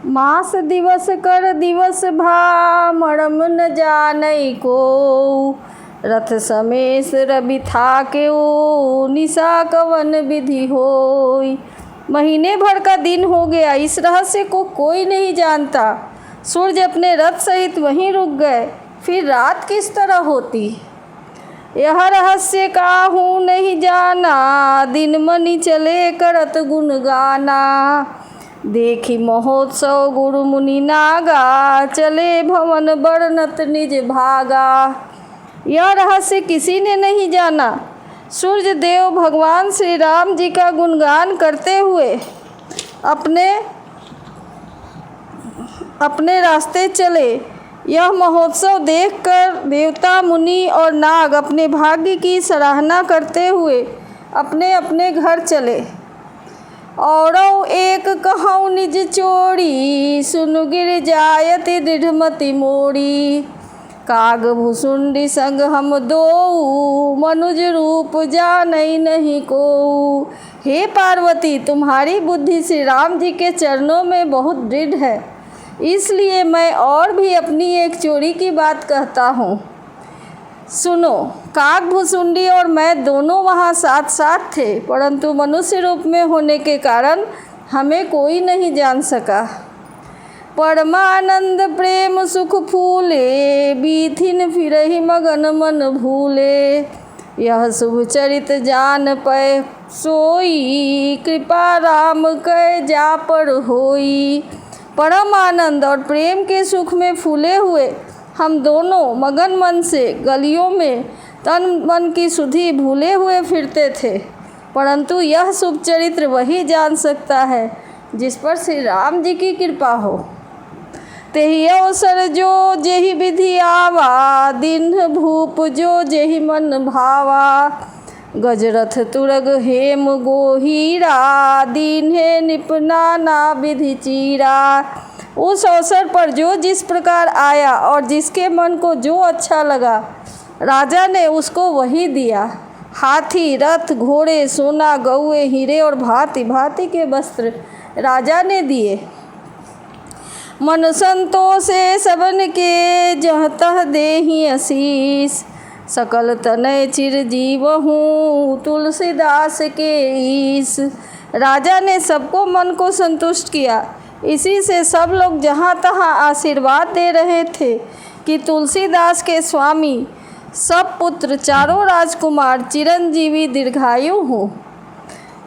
मास दिवस कर दिवस भा मरम न जानई को। रथ समेस रवि था के ओ निशा कवन विधि होई। महीने भर का दिन हो गया, इस रहस्य को कोई नहीं जानता। सूरज अपने रथ सहित वहीं रुक गए, फिर रात किस तरह होती। यह रहस्य काहू नहीं जाना, दिन मनि चले करत गुण गाना। देखी महोत्सव गुरु मुनि नागा, चले भवन बरनत निज भागा। यह रहस्य किसी ने नहीं जाना। सूर्य देव भगवान श्री राम जी का गुणगान करते हुए अपने रास्ते चले। यह महोत्सव देखकर देवता मुनि और नाग अपने भाग्य की सराहना करते हुए अपने अपने घर चले। औरौ एक कहूँ निज चोरी, सुनु गिर जायति दृढ़मति मोरी। काग भुसुंडी संग हम दोऊ, मनुज रूप जानई नहीं कोऊ। हे पार्वती, तुम्हारी बुद्धि श्री राम जी के चरणों में बहुत दृढ़ है, इसलिए मैं और भी अपनी एक चोरी की बात कहता हूँ। सुनो, काग भुसुंडी और मैं दोनों वहाँ साथ साथ थे, परंतु मनुष्य रूप में होने के कारण हमें कोई नहीं जान सका। परमानंद प्रेम सुख फूले, बीथिन फिरहि मगन मन भूले। यह शुभ चरित जान पै सोई, कृपा राम कै जा पर होई। परम आनंद और प्रेम के सुख में फूले हुए हम दोनों मगन मन से गलियों में तन मन की सुधि भूले हुए फिरते थे, परंतु यह शुभ चरित्र वही जान सकता है जिस पर श्री राम जी की कृपा हो। तेहि अवसर जो जेहि विधि आवा, दिन भूप जो जेहि मन भावा। गजरथ तुरग हेम गोहीरा, दीन्हे निपना ना विधि चीरा। उस अवसर पर जो जिस प्रकार आया और जिसके मन को जो अच्छा लगा, राजा ने उसको वही दिया। हाथी, रथ, घोड़े, सोना, गौए, हीरे और भांति भांति के वस्त्र राजा ने दिए। मन संतोषे सबन के, जह तह देहि आशीष। सकल तनय चिरजीव हूँ, तुलसीदास के ईश। राजा ने सबको मन को संतुष्ट किया, इसी से सब लोग जहाँ तहाँ आशीर्वाद दे रहे थे कि तुलसीदास के स्वामी सब पुत्र चारों राजकुमार चिरंजीवी दीर्घायु हों।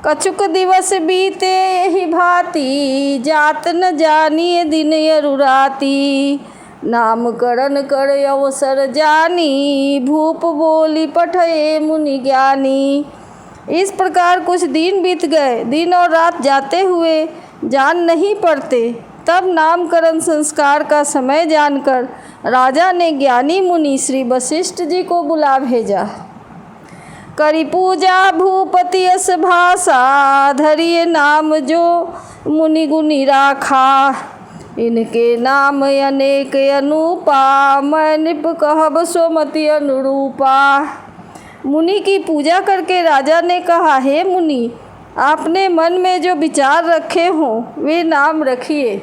कछुक दिवस बीते ही भांति, जात न जानिए दिन यरुराती। नामकरण कर अवसर जानी, भूप बोली पठये मुनि ज्ञानी। इस प्रकार कुछ दिन बीत गए। दिन और रात जाते हुए जान नहीं पड़ते। तब नामकरण संस्कार का समय जानकर राजा ने ज्ञानी मुनि श्री वशिष्ठ जी को बुला भेजा। करी पूजा भूपति यस भाषा, धरिए नाम जो मुनि गुनी राखा। इनके नाम अनेक अनुपा, मैं निप कहब सोमति अनुरूपा। मुनि की पूजा करके राजा ने कहा, हे मुनि, आपने मन में जो विचार रखे हों वे नाम रखिए।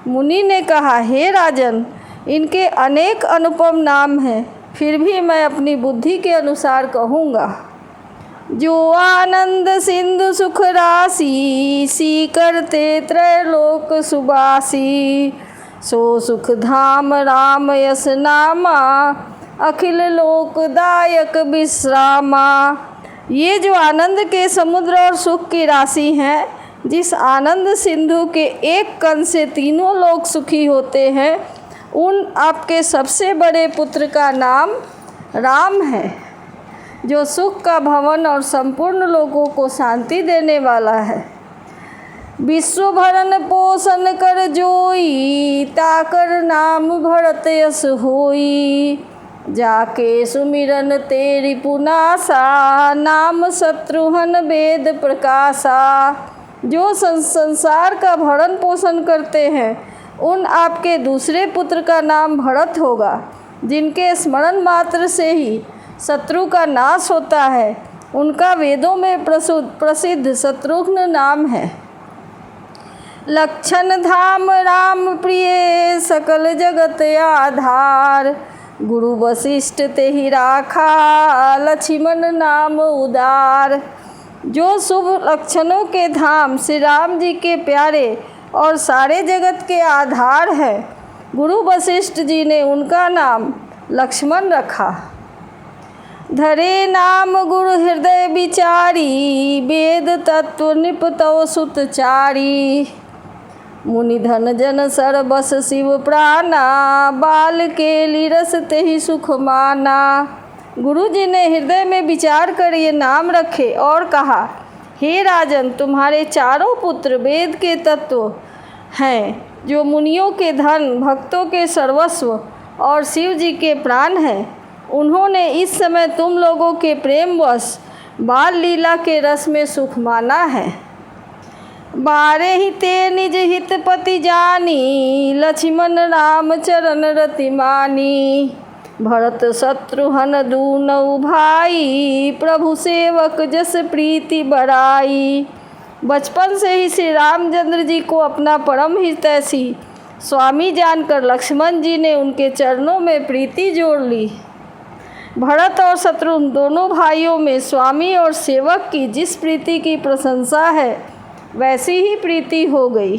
मुनि ने कहा, हे राजन, इनके अनेक अनुपम नाम हैं, फिर भी मैं अपनी बुद्धि के अनुसार कहूँगा। जो आनंद सिंधु सुख राशि, सी करते त्रैलोक सुबासी। सो सुख धाम राम यस नामा, अखिल लोकदायक विश्रामा। ये जो आनंद के समुद्र और सुख की राशि हैं, जिस आनंद सिंधु के एक कण से तीनों लोग सुखी होते हैं, उन आपके सबसे बड़े पुत्र का नाम राम है, जो सुख का भवन और संपूर्ण लोगों को शांति देने वाला है। विश्व भरण पोषण कर जोई, ताकर नाम भरत यस होई। जाके सुमिरन तेरी पुनासा, नाम शत्रुघ्न वेद प्रकाशा। जो संसार का भरण पोषण करते हैं, उन आपके दूसरे पुत्र का नाम भरत होगा, जिनके स्मरण मात्र से ही शत्रु का नाश होता है। उनका वेदों में प्रसिद्ध शत्रुघ्न नाम है। लक्षण धाम राम प्रिय सकल जगत आधार। गुरु वशिष्ठ तेहि राखा लक्ष्मण नाम उदार। जो शुभ लक्षणों के धाम श्री राम जी के प्यारे और सारे जगत के आधार है, गुरु वशिष्ठ जी ने उनका नाम लक्ष्मण रखा। धरे नाम गुरु हृदय विचारी, वेद तत्व निपतौ सुतचारी। मुनि धन जन सर बस शिव प्राणा, बाल के लीरस तेहि सुख माना। गुरु जी ने हृदय में विचार कर ये नाम रखे और कहा, हे राजन, तुम्हारे चारों पुत्र वेद के तत्व हैं, जो मुनियों के धन, भक्तों के सर्वस्व और शिव जी के प्राण हैं। उन्होंने इस समय तुम लोगों के प्रेमवश बाल लीला के रस में सुख माना है। बारे ही ते निज हित पति जानी, लक्ष्मण राम चरण रति मानी। भरत शत्रुघ्न दूनौ भाई, प्रभु सेवक जस प्रीति बड़ाई। बचपन से ही श्री रामचंद्र जी को अपना परम हितैषी स्वामी जानकर लक्ष्मण जी ने उनके चरणों में प्रीति जोड़ ली। भरत और शत्रुघ्न दोनों भाइयों में स्वामी और सेवक की जिस प्रीति की प्रशंसा है, वैसी ही प्रीति हो गई।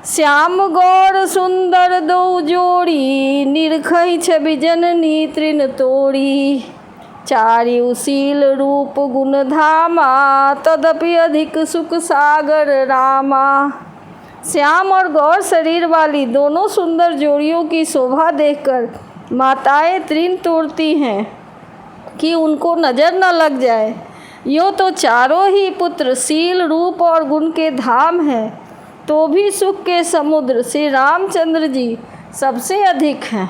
श्याम गौर सुंदर दो जोड़ी, निरखई छवि जननी तृण तोड़ी। चारिउ शील रूप गुण धामा, तदपि अधिक सुख सागर रामा। श्याम और गौर शरीर वाली दोनों सुंदर जोड़ियों की शोभा देखकर माताएं तृण तोड़ती हैं कि उनको नज़र न लग जाए। यो तो चारों ही पुत्र शील रूप और गुण के धाम हैं, तो भी सुख के समुद्र श्री रामचंद्र जी सबसे अधिक हैं।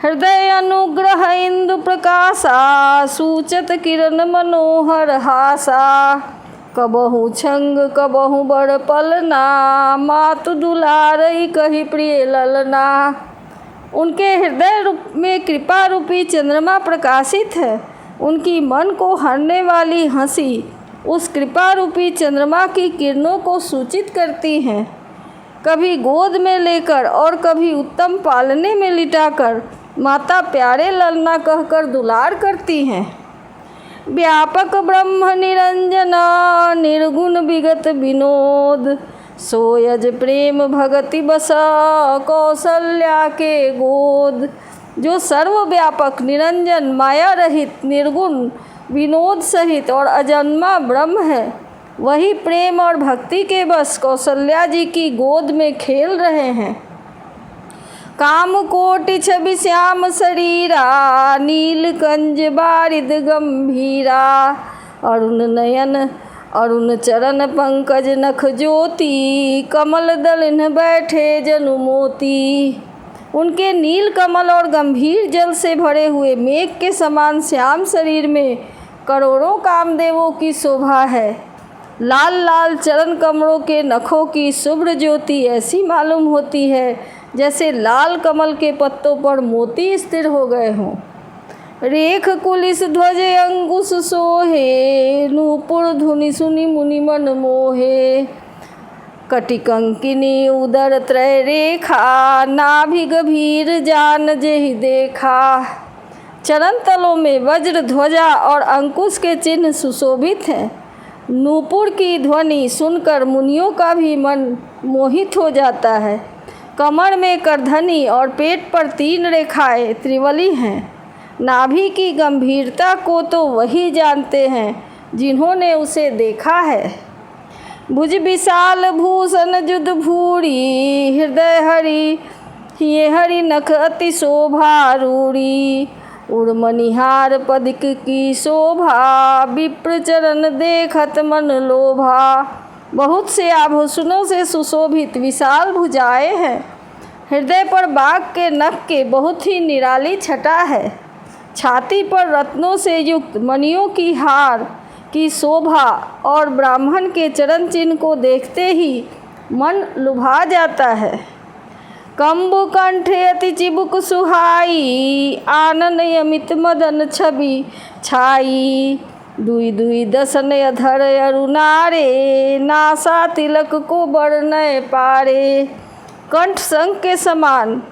हृदय अनुग्रह इंदु प्रकाशा, सूचत किरण मनोहर हासा। कबहु छंग कबहु बड़ पलना, मातु दुलारई कही प्रिय ललना। उनके हृदय में कृपा रूपी चंद्रमा प्रकाशित है। उनकी मन को हरने वाली हंसी उस कृपा रूपी चंद्रमा की किरणों को सूचित करती हैं। कभी गोद में लेकर और कभी उत्तम पालने में लिटाकर माता प्यारे ललना कहकर दुलार करती हैं। व्यापक ब्रह्म निरंजना, निर्गुण विगत विनोद। सोयज प्रेम भगति बस, कौशल्या के गोद। जो सर्वव्यापक निरंजन माया रहित निर्गुण विनोद सहित और अजन्मा ब्रह्म है, वही प्रेम और भक्ति के बस कौशल्या जी की गोद में खेल रहे हैं। काम कोटि छवि श्याम शरीरा, नीलकंज बारिद गंभीरा। अरुण नयन अरुण चरण पंकज नख ज्योति, कमल दलिन बैठे जनु मोती। उनके नील कमल और गंभीर जल से भरे हुए मेघ के समान श्याम शरीर में करोड़ों कामदेवों की शोभा है। लाल लाल चरण कमलों के नखों की शुभ्र ज्योति ऐसी मालूम होती है जैसे लाल कमल के पत्तों पर मोती स्थिर हो गए हों। रेख कुलिस ध्वज अंकुश सोहे, नूपुर धुनि सुनि मुनि मन मोहे। कटिकंकिनी उदर त्रय रेखा, नाभि गभीर जान जेहि देखा। चरण तलों में वज्र ध्वजा और अंकुश के चिन्ह सुशोभित हैं। नूपुर की ध्वनि सुनकर मुनियों का भी मन मोहित हो जाता है। कमर में करधनी और पेट पर 3 रेखाएं त्रिवली हैं। नाभि की गंभीरता को तो वही जानते हैं जिन्होंने उसे देखा है। भुज विशाल भूषण जुद भूरी, हृदय हरि ये हरि नख अति शोभा रूढ़ी। उर्मनिहार पदिक की शोभा, विप्र चरण देखत मन लोभा। बहुत से आभूषणों से सुशोभित विशाल भुजाएं हैं। हृदय पर बाघ के नख के बहुत ही निराली छटा है। छाती पर रत्नों से युक्त मणियों की हार की शोभा और ब्राह्मण के चरण चिन्ह को देखते ही मन लुभा जाता है। कंबु कंठे अति चिबुक सुहाई, आनन अमित मदन छवि छाई। दुई दुई दसन अधर अरुणारे, नासा तिलक को बरनय पारे। कंठ शंख के समान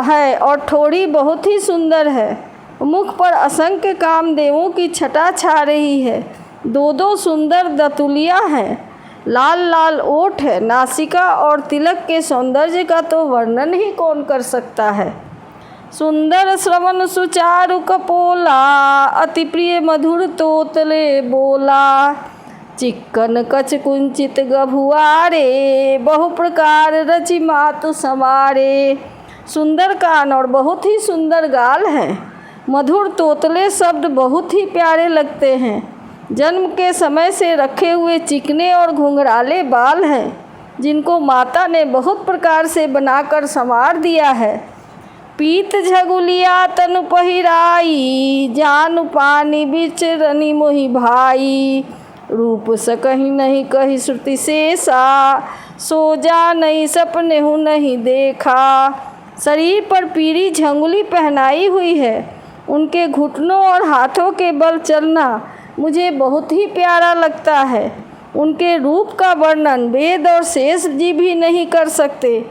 है और ठोड़ी बहुत ही सुंदर है। मुख पर असंख्य कामदेवों की छटा छा रही है। दो दो सुंदर दतुलियाँ हैं। लाल लाल ओठ है। नासिका और तिलक के सौंदर्य का तो वर्णन ही कौन कर सकता है। सुंदर श्रवण सुचारु कपोला, अति प्रिय मधुर तोतले बोला। चिक्कन कच कुंचित गभुआरे, बहु प्रकार रचि मातु समारे। सुंदर कान और बहुत ही सुंदर गाल हैं। मधुर तोतले शब्द बहुत ही प्यारे लगते हैं। जन्म के समय से रखे हुए चिकने और घुंघराले बाल हैं, जिनको माता ने बहुत प्रकार से बनाकर संवार दिया है। पीत झगुलिया तनु पहिराई, जानु पानी बिच रनी मोहि भाई। रूप सकहि नहीं कही श्रुति शेषा, सो जा नहीं सपने हूँ नहीं देखा। शरीर पर पीली झंगुली पहनाई हुई है। उनके घुटनों और हाथों के बल चलना मुझे बहुत ही प्यारा लगता है। उनके रूप का वर्णन वेद और शेष जी भी नहीं कर सकते।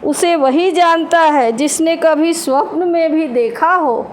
उसे वही जानता है जिसने कभी स्वप्न में भी देखा हो।